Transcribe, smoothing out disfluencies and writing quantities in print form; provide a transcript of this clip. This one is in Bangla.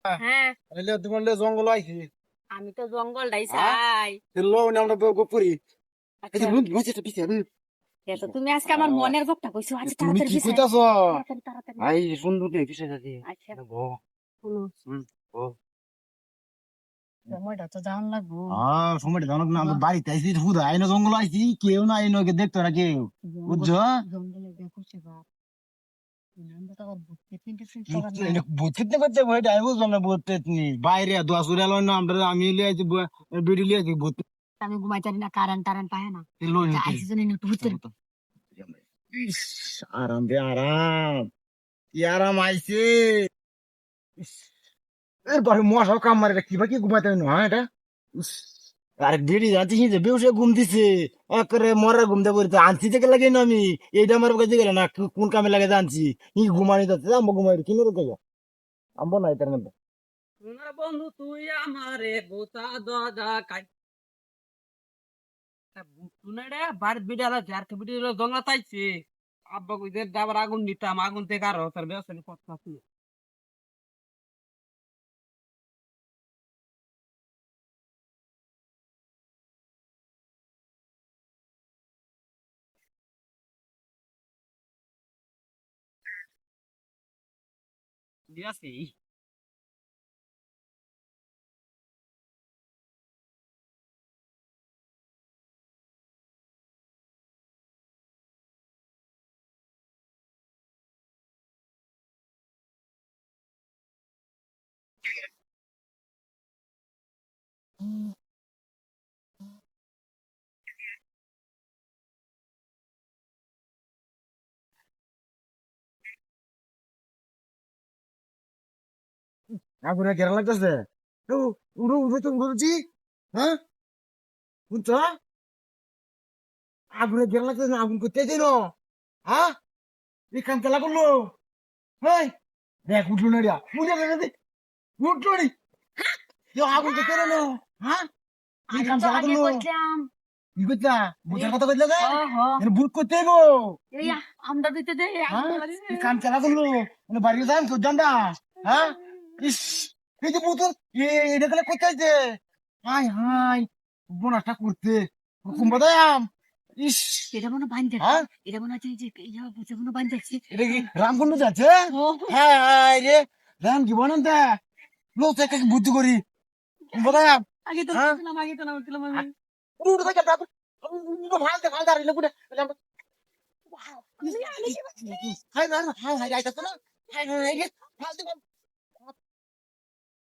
হ্যাঁ এলে তোমার জঙ্গল আইছি আমি তো জঙ্গলটাই চাই। লো আমরা গোপুরি এই আচ্ছা বুঝতে পিছে তো তুমি আজকে আমার মনের কথা কইছো। আচ্ছা তুমি তাড়াতাড়ি কি বিছাই, কইতাছ তাড়াতাড়ি তাড়াতাড়ি। আই সুন্দর দিয়ে পিছে যাচ্ছি আচ্ছা গো শুনো, ও সময়টা তো জান লাগবো। সময়টা জানো না আমরা বাড়িতে আইছি হুদা আইনো জঙ্গল আইছি কেউ না আইনো কে দেখতো না কেউ বুঝছো জঙ্গলে দেখছি বাপ, আমরা তো আবার বুঝতে তিনটে ফিট বুঝতে বুঝতে করতে বইটা আই বুঝলাম না বুঝতে বাইরে দোয়া সুরে আলো না আমরা আমি লিয়ে আইছি বিড়ি লিয়ে আইছি বুঝতে আমি ঘুমাই জানি না, কারেন্ট টারেন্ট পায় না। লো আচ্ছা আইসি জন্য একটু বুঝতে ইস আরাম বে আরাম কি আরাম আইছে ইস এরপরে মশাও কাম মারে কি বা কি ঘুমাইতে হয় না হ্যাঁ এটা ইস, আর বেড়ি যাচ্ছি যে বেউসে ঘুম দিছে একরে মরার ঘুম দেবো আনছি থেকে লাগে না আমি এইটা আমার কাছে গেলে না কোন কামে লাগে জানছি ই ঘুমানি যাচ্ছে আমবো ঘুমাই কিনে রেখে আমবো না এটার মধ্যে সোনার বন্ধু তুই আমারে বোতা দাদা কাই বুটুনাড়ে বার বিড়ালা ঝাড়কে বিড়ালা দঙ্গা তাইছে আব্বা কইদের দাবার আগুন নিতাম আগুন থেকে আর তার ব্যবস্থা কথা আছে দিয়াছি আগুনে কেরা লাগতেছে উড়ো উড়ো তো উড়োছি হ্যাঁ বুঝছো আগুনে কেরা লাগতেছে না আগুন করতে দিন হ্যাঁ এই কাম খেলা করলো হ্যাঁ দেখ উঠলো না রিয়া উঠলো নি আগুন করতে দিল হ্যাঁ এই আমি কাম তো খেলা আগে করলো কইলাম। কি করছা বুঝার কথা কইলে ওহো বুট করতে গো এই আমরা দিতে দে হ্যাঁ এই কাম খেলা করলো বাড়ি যান তো জানডা হ্যাঁ ইস এই যে বুতল এটা তাহলে কোথায় যে হাই হাই বোনাটা করতে কুম্বাদাম ইস এটা মনে বাইন্ধে, হ্যাঁ এটা মনে হচ্ছে যে ইয়া বুঝে মনে বাইন্ধেছি। এটা কি রামকুন্ড যাচ্ছে হ্যাঁ হাই রে রাম কি বলেন তা লোক থেকে বুদ্ধি করি কুম্বাদাম আগে তো হ্যাঁ বলছিলাম, আগে তো না বলছিলাম আমি। উড়ে থেকে ফালতে ফালতে আর লোক হাই হাই হাই হাই যাইতাছ না হাই হাই হাই ফালতে